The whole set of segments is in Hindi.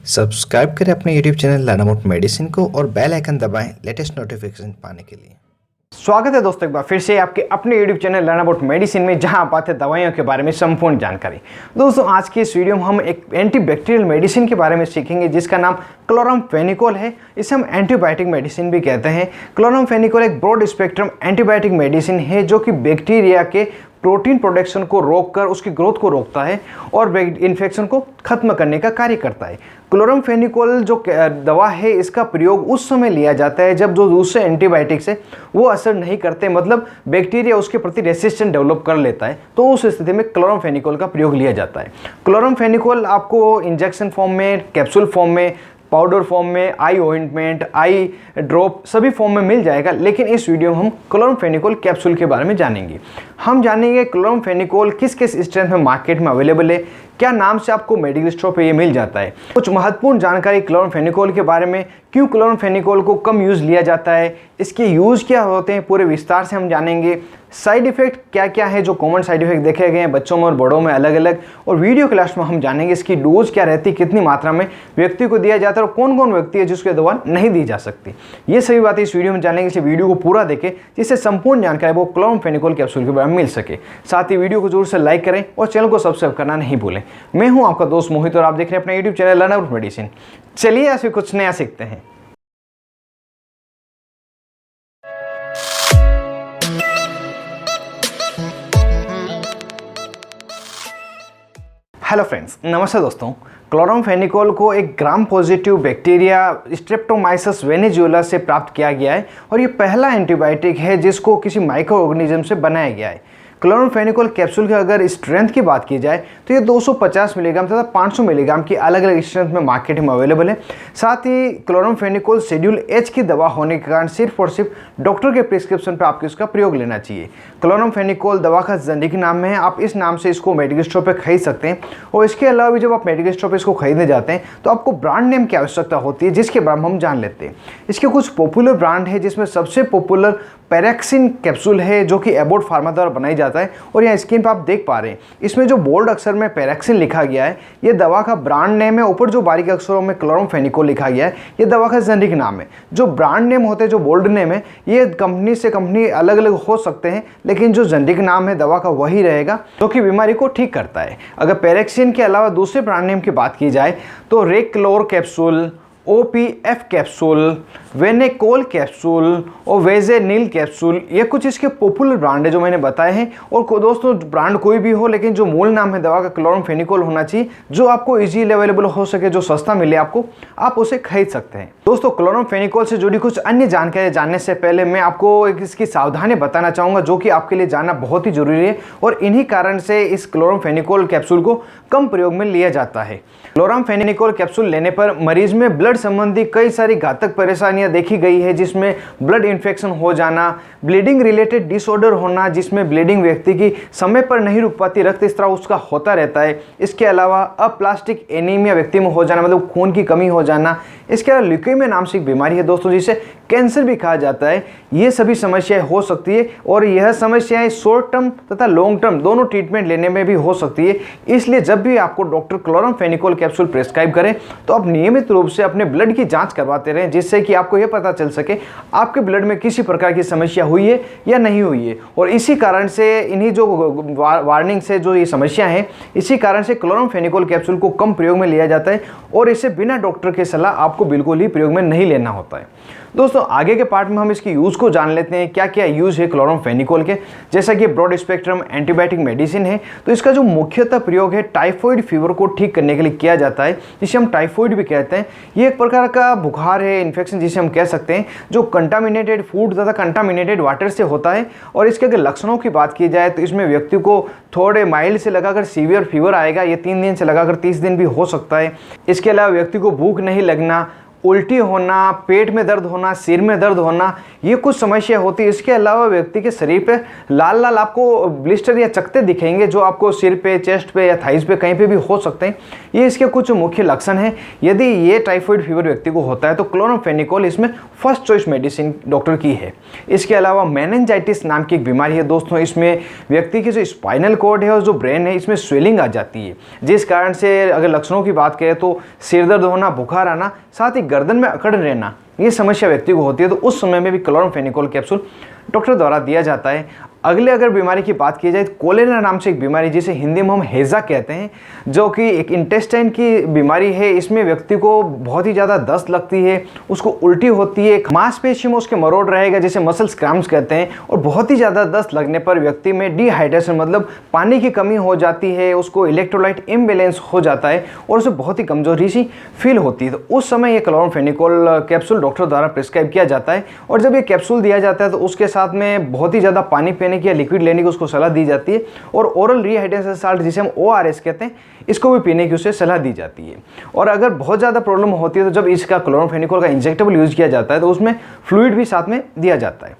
सब्सक्राइब करें अपने YouTube channel learn about medicine को और बेल आइकन दबाएं लेटेस्ट नोटिफिकेशन पाने के लिए। स्वागत है दोस्तों एक बार फिर से आपके अपने YouTube channel learn about medicine में, जहां आप पाते हैं दवाइयों के बारे में संपूर्ण जानकारी। दोस्तों आज की इस वीडियो में हम एक एंटीबैक्टीरियल मेडिसिन के बारे में सीखेंगे जिसका नाम क्लोरामफेनिकोल है। इसे हम एंटीबायोटिक मेडिसिन भी कहते हैं। क्लोरामफेनिकोल एक ब्रॉड स्पेक्ट्रम एंटीबायोटिक मेडिसिन है जो कि बैक्टीरिया के प्रोटीन प्रोडक्शन को रोककर उसकी ग्रोथ को रोकता है और इन्फेक्शन को खत्म करने का कार्य करता है। क्लोरामफेनिकोल जो दवा है इसका प्रयोग उस समय लिया जाता है जब जो दूसरे एंटीबायोटिक्स है वो असर नहीं करते, मतलब बैक्टीरिया उसके प्रति रेसिस्टेंट डेवलप कर लेता है, तो उस स्थिति में क्लोरामफेनिकोल का प्रयोग लिया जाता है। क्लोरामफेनिकोल आपको इंजेक्शन फॉर्म में, कैप्सूल फॉर्म में, पाउडर फॉर्म में, आई ऑइंटमेंट, आई ड्रॉप सभी फॉर्म में मिल जाएगा, लेकिन इस वीडियो में हम क्लोरामफेनिकोल कैप्सूल के बारे में जानेंगे। हम जानेंगे क्लोरामफेनिकोल किस किस स्ट्रेंथ में मार्केट में अवेलेबल है, क्या नाम से आपको मेडिकल स्टोर पे ये मिल जाता है, कुछ महत्वपूर्ण जानकारी क्लोरामफेनिकोल के बारे में, क्यों क्लोरामफेनिकोल को कम यूज़ लिया जाता है, इसके यूज़ क्या होते हैं, पूरे विस्तार से हम जानेंगे। साइड इफेक्ट क्या क्या है, जो कॉमन साइड इफेक्ट देखे गए हैं बच्चों में और बड़ों में अलग अलग, और वीडियो क्लास में हम जानेंगे इसकी डोज क्या रहती है, कितनी मात्रा में व्यक्ति को दिया जाता है और कौन कौन व्यक्ति है जिसको दवा नहीं दी जा सकती। ये सभी बातें इस वीडियो में जानेंगे, इसलिए वीडियो को पूरा देखें जिससे संपूर्ण जानकारी वो क्लोरामफेनिकोल कैप्सूल के बारे में मिल सके। साथ ही वीडियो को जरूर से लाइक करें और चैनल को सब्सक्राइब करना नहीं भूलें। मैं हूं आपका दोस्त मोहित और आप देख रहे हैं अपना YouTube channel learn about medicine. चलिए आज भी कुछ नया सीखते हैं। हेलो फ्रेंड्स, नमस्ते दोस्तों। क्लोरामफेनिकोल को एक gram positive bacteria Streptomyces Venezuela से प्राप्त किया गया है और ये पहला एंटीबायोटिक है जिसको किसी माइक्रो ऑर्गेनिज्म से बनाया गया है। क्लोरामफेनिकोल कैप्सूल की अगर स्ट्रेंथ की बात की जाए तो ये 250 मिलीग्राम तथा 500 मिलीग्राम की अलग अलग स्ट्रेंथ में मार्केट में अवेलेबल है। साथ ही क्लोरामफेनिकोल शेड्यूल एच की दवा होने के कारण सिर्फ और सिर्फ डॉक्टर के प्रिस्क्रिप्शन पर आपको इसका प्रयोग लेना चाहिए। क्लोरामफेनिकोल दवा का जेनेरिक नाम है, आप इस नाम से इसको मेडिकल स्टोर पर खरीद सकते हैं। और इसके अलावा भी जब आप मेडिकल स्टोर पर इसको खरीदने जाते हैं तो आपको ब्रांड नेम की आवश्यकता होती है, जिसके बारे में हम जान लेते हैं। इसके कुछ पॉपुलर ब्रांड है जिसमें सबसे पॉपुलर पैरेक्सिन कैप्सूल है जो कि एबॉट फार्मा द्वारा बनाई जाता है। और यहाँ स्क्रीन पर आप देख पा रहे हैं इसमें जो बोल्ड अक्षर में पैरेक्सिन लिखा गया है ये दवा का ब्रांड नेम है, ऊपर जो बारीक अक्षरों में क्लोरामफेनिकोल लिखा गया है ये दवा का जेनेरिक नाम है। जो ब्रांड नेम होते हैं, जो बोल्ड नेम है, ये कंपनी से कंपनी अलग अलग हो सकते हैं, लेकिन जो जेनेरिक नाम है दवा का वही रहेगा जो कि बीमारी को ठीक करता है। अगर पैरेक्सिन के अलावा दूसरे ब्रांड नेम की बात की जाए तो रेक्लोर कैप्सूल, OPF कैप्सूल, वेनेकोल कैप्सूल और वेजेनिल कैप्सूल, ये कुछ इसके पॉपुलर ब्रांड है जो मैंने बताए हैं। और दोस्तों ब्रांड कोई भी हो, लेकिन जो मूल नाम है दवा का क्लोरामफेनिकोल होना चाहिए, जो आपको इजीली अवेलेबल हो सके, जो सस्ता मिले आपको, आप उसे खरीद सकते हैं। दोस्तों क्लोरामफेनिकोल से जुड़ी कुछ अन्य जानकारी जानने से पहले मैं आपको इसकी सावधानी बताना चाहूँगा जो कि आपके लिए जानना बहुत ही जरूरी है, और इन्हीं कारण से इस क्लोरामफेनिकोल कैप्सूल को कम प्रयोग में लिया जाता है। क्लोरामफेनिकोल कैप्सूल लेने पर मरीज में ब्लड संबंधी कई सारी घातक परेशानियां देखी गई है, जिसमें ब्लड इन्फेक्शन हो जाना, ब्लीडिंग रिलेटेड डिसऑर्डर होना जिसमें ब्लीडिंग व्यक्ति की समय पर नहीं रुक पाती, रक्त स्राव उसका होता रहता है। इसके अलावा अप्लास्टिक एनीमिया व्यक्ति में हो जाना, मतलब खून की कमी हो जाना। इसके अलावा ल्यूकेमिया नाम से एक बीमारी है दोस्तों जिसे कैंसर भी कहा जाता है। ये सभी समस्याएं हो सकती है और यह समस्याएं शॉर्ट टर्म तथा लॉन्ग टर्म दोनों ट्रीटमेंट लेने में भी हो सकती है। इसलिए जब भी आपको डॉक्टर क्लोरामफेनिकोल कैप्सूल प्रेस्क्राइब करें तो आप नियमित रूप से अपने ब्लड की जांच करवाते रहें, जिससे कि आपको यह पता चल सके आपके ब्लड में किसी प्रकार की समस्या हुई है या नहीं हुई है। और इसी कारण से इन्हीं जो वार्निंग से जो ये समस्या है, इसी कारण से क्लोरामफेनिकोल कैप्सूल को कम प्रयोग में लिया जाता है और इसे बिना डॉक्टर के सलाह आपको बिल्कुल ही प्रयोग में नहीं लेना होता है। दोस्तों आगे के पार्ट में हम इसकी यूज़ को जान लेते हैं, क्या क्या यूज़ है क्लोरामफेनिकोल के। जैसा कि ब्रॉड स्पेक्ट्रम एंटीबायोटिक मेडिसिन है तो इसका जो मुख्यतः प्रयोग है टाइफॉइड फीवर को ठीक करने के लिए किया जाता है, जिसे हम टाइफॉइड भी कहते हैं। ये एक प्रकार का बुखार है, इन्फेक्शन जिसे हम कह सकते हैं, जो कंटामिनेटेड फूड तथा कंटामिनेटेड वाटर से होता है। और इसके अगर लक्षणों की बात की जाए तो इसमें व्यक्ति को थोड़े माइल्ड से लगाकर सीवियर फीवर आएगा, ये 3 दिन से लगाकर 30 दिन भी हो सकता है। इसके अलावा व्यक्ति को भूख नहीं लगना, उल्टी होना, पेट में दर्द होना, सिर में दर्द होना, ये कुछ समस्या होती है। इसके अलावा व्यक्ति के शरीर पे लाल लाल आपको ब्लिस्टर या चकत्ते दिखेंगे जो आपको सिर पे, चेस्ट पे या थाइज पे कहीं पे भी हो सकते हैं। ये इसके कुछ मुख्य लक्षण हैं। यदि ये टाइफाइड फीवर व्यक्ति को होता है तो क्लोरामफेनिकोल इसमें फर्स्ट चॉइस मेडिसिन डॉक्टर की है। इसके अलावा मेनिंजाइटिस नाम की एक बीमारी है दोस्तों, इसमें व्यक्ति की जो स्पाइनल कॉर्ड है और जो ब्रेन है इसमें स्वेलिंग आ जाती है, जिस कारण से अगर लक्षणों की बात करें तो सिर दर्द होना, बुखार आना, साथ ही गर्दन में अकड़ रहना, ये समस्या व्यक्ति को होती है। तो उस समय में भी क्लोरामफेनिकोल कैप्सूल डॉक्टर द्वारा दिया जाता है। अगले अगर बीमारी की बात की जाए तो कोलेरा नाम से एक बीमारी, जिसे हिंदी में हम हैजा कहते हैं, जो कि एक इंटेस्टाइन की बीमारी है। इसमें व्यक्ति को बहुत ही ज़्यादा दस्त लगती है, उसको उल्टी होती है, मांसपेशी में उसके मरोड़ रहेगा जिसे मसल्स क्रैम्प्स कहते हैं, और बहुत ही ज़्यादा दस्त लगने पर व्यक्ति में डिहाइड्रेशन मतलब पानी की कमी हो जाती है, उसको इलेक्ट्रोलाइट इम्बैलेंस हो जाता है और उसे बहुत ही कमजोरी सी फील होती है। तो उस समय ये क्लोरामफेनिकोल कैप्सूल डॉक्टर द्वारा प्रिस्क्राइब किया जाता है। और जब ये कैप्सूल दिया जाता है तो उसके साथ में बहुत ही ज़्यादा पानी पीने की या लिक्विड लेने की उसको सलाह दी जाती है, और ओरल रिहाइड्रेशन साल्ट जिसे हम ORS कहते हैं, इसको भी पीने की उसे सलाह दी जाती है। और अगर बहुत ज़्यादा प्रॉब्लम होती है तो जब इसका क्लोरामफेनिकोल का इंजेक्टेबल यूज़ किया जाता है तो उसमें फ्लूइड भी साथ में दिया जाता है।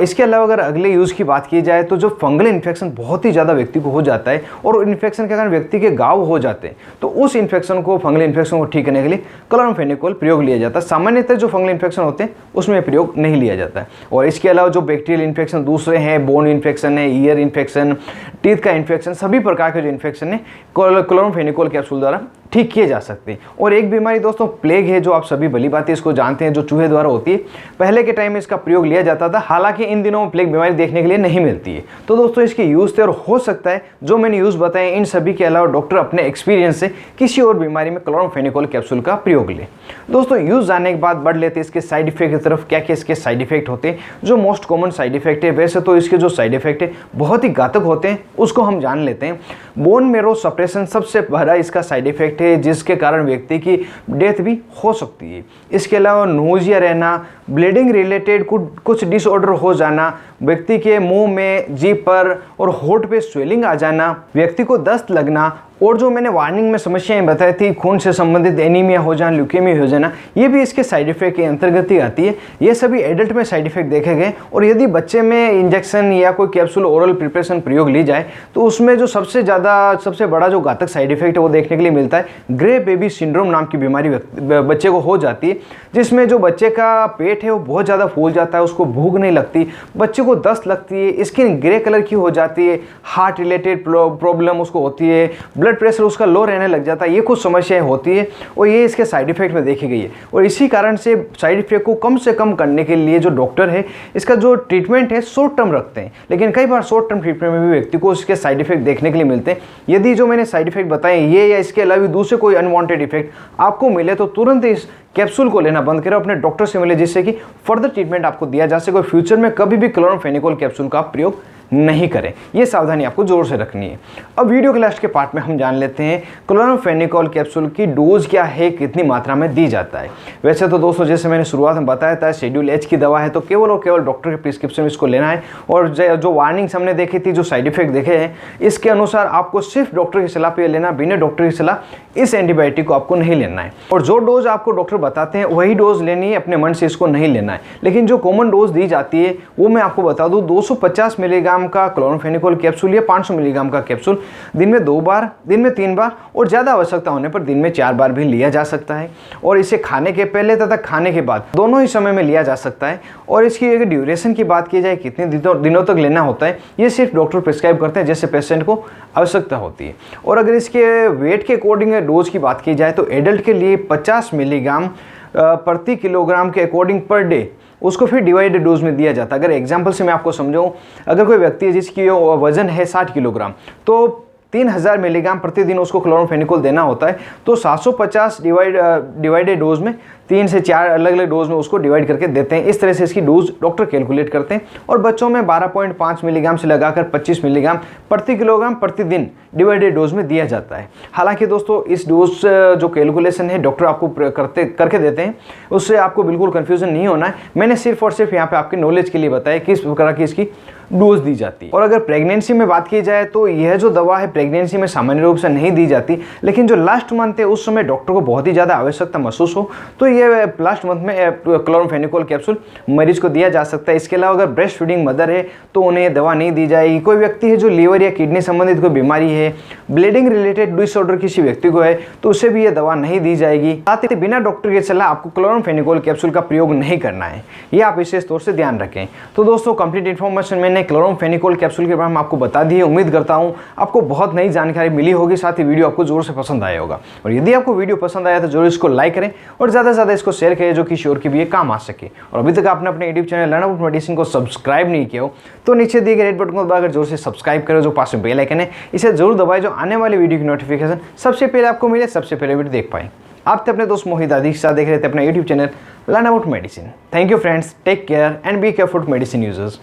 इसके अलावा अगर अगले यूज़ की बात की जाए तो जो फंगल इन्फेक्शन बहुत ही ज़्यादा व्यक्ति को हो जाता है और इन्फेक्शन के कारण व्यक्ति के घाव हो जाते हैं, तो उस इन्फेक्शन को, फंगल इन्फेक्शन को ठीक करने के लिए क्लोरामफेनिकोल प्रयोग लिया जाता है। सामान्यतः जो फंगल इन्फेक्शन होते हैं उसमें प्रयोग नहीं लिया जाता है। और इसके अलावा जो बैक्टीरियल इन्फेक्शन दूसरे हैं, बोन इन्फेक्शन है, ईयर इन्फेक्शन, टीथ का इन्फेक्शन, सभी प्रकार के जो इन्फेक्शन है क्लोरामफेनिकोल कैप्सूल द्वारा ठीक किए जा सकते हैं। और एक बीमारी दोस्तों प्लेग है, जो आप सभी भली बातें इसको जानते हैं, जो चूहे द्वारा होती है। पहले के टाइम में इसका प्रयोग लिया जाता था, हालांकि इन दिनों में प्लेग बीमारी देखने के लिए नहीं मिलती है। तो दोस्तों इसके यूज़ थे, और हो सकता है जो मैंने यूज़ बताए इन सभी के अलावा डॉक्टर अपने एक्सपीरियंस से किसी और बीमारी में क्लोरामफेनिकोल कैप्सूल का प्रयोग ले। दोस्तों यूज़ जानने के बाद बढ़ लेते हैं इसके साइड इफेक्ट की तरफ। क्या क्या इसके साइड इफेक्ट होते हैं, जो मोस्ट कॉमन साइड इफेक्ट है। वैसे तो इसके जो साइड इफेक्ट है बहुत ही घातक होते हैं, उसको हम जान लेते हैं। बोन मेरो सप्रेशन सबसे बड़ा इसका साइड इफेक्ट है, जिसके कारण व्यक्ति की डेथ भी हो सकती है। इसके अलावा नोजिया रहना, ब्लीडिंग रिलेटेड कुछ डिसऑर्डर हो जाना, व्यक्ति के मुंह में, जीभ पर और होंठ पे स्वेलिंग आ जाना, व्यक्ति को दस्त लगना, और जो मैंने वार्निंग में समस्याएं बताई थी, खून से संबंधित एनीमिया हो जाना, ल्यूकेमिया हो जाना, ये भी इसके साइड इफेक्ट के अंतर्गत ही आती है। ये सभी एडल्ट में साइड इफेक्ट देखे गए। और यदि बच्चे में इंजेक्शन या कोई कैप्सूल ओरल प्रिपरेशन प्रयोग ली जाए तो उसमें जो सबसे बड़ा जो घातक साइड इफेक्ट है वो देखने के लिए मिलता है। ग्रे बेबी सिंड्रोम नाम की बीमारी बच्चे को हो जाती है, जिसमें जो बच्चे का पेट है वो बहुत ज़्यादा फूल जाता है, उसको भूख नहीं लगती, बच्चे को दस्त लगती है, स्किन ग्रे कलर की हो जाती है, हार्ट रिलेटेड प्रॉब्लम उसको होती है, ब्लड प्रेशर उसका लो रहने लग जाता है। ये कुछ समस्याएं होती है और ये इसके साइड इफेक्ट में देखी गई है। और इसी कारण से साइड इफेक्ट को कम से कम करने के लिए जो डॉक्टर है इसका जो ट्रीटमेंट है शॉर्ट टर्म रखते हैं, लेकिन कई बार शॉर्ट टर्म ट्रीटमेंट में भी व्यक्ति को इसके साइड इफेक्ट देखने के लिए मिलते हैं। यदि जो मैंने साइड इफेक्ट बताए ये या इसके अलावा दूसरे कोई अनवांटेड इफेक्ट आपको मिले तो तुरंत इस कैप्सूल को लेना बंद करें, अपने डॉक्टर से मिले, जिससे कि फर्दर ट्रीटमेंट आपको दिया जा सके। फ्यूचर में कभी भी क्लोरामफेनिकोल कैप्सूल का प्रयोग नहीं करें, ये सावधानी आपको जोर से रखनी है। अब वीडियो के लास्ट के पार्ट में हम जान लेते हैं क्लोरामफेनिकोल कैप्सूल की डोज क्या है, कितनी मात्रा में दी जाता है। वैसे तो दोस्तों जैसे मैंने शुरुआत में बताया था, शेड्यूल H की दवा है, तो केवल और केवल डॉक्टर के प्रिस्क्रिप्शन में इसको लेना है। और जो वार्निंग्स हमने देखी थी, जो साइड इफेक्ट देखे हैं, इसके अनुसार आपको सिर्फ डॉक्टर की सलाह पे लेना, बिना डॉक्टर की सलाह इस एंटीबायोटिक को आपको नहीं लेना है। और जो डोज आपको डॉक्टर बताते हैं वही डोज लेनी है, अपने मन से इसको नहीं लेना है। लेकिन जो कॉमन डोज दी जाती है वो मैं आपको बता दूं, 250 मिलीग्राम का क्लोरामफेनिकोल कैप्सूल या 500 मिलीग्राम का कैप्सूल दिन में 2 बार, दिन में 3 बार और ज़्यादा आवश्यकता होने पर दिन में 4 बार भी लिया जा सकता है। और इसे खाने के पहले तथा खाने के बाद दोनों ही समय में लिया जा सकता है। और इसकी अगर ड्यूरेशन की बात की जाए, कितने दिनों तक लेना होता है, ये सिर्फ डॉक्टर प्रिस्क्राइब करते हैं जैसे पेशेंट को आवश्यकता होती है। और अगर इसके वेट के अकॉर्डिंग डोज की बात की जाए तो एडल्ट के लिए 50 मिलीग्राम प्रति किलोग्राम के अकॉर्डिंग पर डे उसको फिर डिवाइडेड डोज में दिया जाता है। अगर एग्जांपल से मैं आपको समझाऊं, अगर कोई व्यक्ति है जिसकी वजन है 60 किलोग्राम तो 3000 मिलीग्राम प्रतिदिन उसको क्लोरामफेनिकोल देना होता है। तो 750 डिवाइडेड डोज में 3 से 4 अलग अलग डोज में उसको डिवाइड करके देते हैं। इस तरह से इसकी डोज डॉक्टर कैलकुलेट करते हैं। और बच्चों में 12.5 मिलीग्राम से लगाकर 25 मिलीग्राम प्रति किलोग्राम प्रतिदिन डिवाइडेड डोज में दिया जाता है। हालांकि दोस्तों इस डोज जो कैलकुलेशन है डॉक्टर आपको करके देते हैं, उससे आपको बिल्कुल कन्फ्यूजन नहीं होना है। मैंने सिर्फ और सिर्फ यहाँ पे आपके नॉलेज के लिए बताया किस प्रकार की इसकी डोज दी जाती है। और अगर प्रेगनेंसी में बात की जाए तो यह जो दवा है प्रेगनेंसी में सामान्य रूप से नहीं दी जाती, लेकिन जो लास्ट मंथ है उस समय डॉक्टर को बहुत ही ज़्यादा आवश्यकता महसूस हो तो ये लास्ट मंथ में क्लोरामफेनिकोल कैप्सूल मरीज को दिया जा सकता है। इसके अलावा अगर ब्रेस्ट फीडिंग मदर है तो उन्हें दवा नहीं दी जाएगी। कोई व्यक्ति है जो लीवर या किडनी संबंधित कोई बीमारी है, ब्लीडिंग रिलेटेड डिसऑर्डर किसी व्यक्ति को है तो उसे भी ये दवा नहीं दी जाएगी। साथ ही बिना डॉक्टर की सलाह आपको क्लोरामफेनिकोल कैप्सूल का प्रयोग नहीं करना है, ये आप विशेष तौर से ध्यान रखें। तो दोस्तों, कंप्लीट इन्फॉर्मेशन मैंने क्लोरामफेनिकोल कैप्सूल के बारे में आपको बता दी है। उम्मीद करता हूँ आपको बहुत नई जानकारी मिली होगी, साथ ही वीडियो आपको जोर से पसंद आया होगा। और यदि आपको वीडियो पसंद आया तो जरूर इसको लाइक करें और ज़्यादा से ज़्यादा इसको शेयर करें जो किसी और की भी ये काम आ सके। और अभी तक आपने अपने YouTube channel learn about medicine को सब्सक्राइब नहीं किया हो तो नीचे दिए गए रेड बटन को दबाकर जोर से सब्सक्राइब करो। जो पास में बेल आइकन है इसे जरूर दबाएं, जो आने वाली वीडियो की नोटिफिकेशन सबसे पहले आपको मिले, सबसे पहले वीडियो देख पाए। आप अपने दोस्त मोहित आदि के साथ देख रहे थे अपना YouTube channel learn about medicine. Thank you friends, take care and be careful medicine users.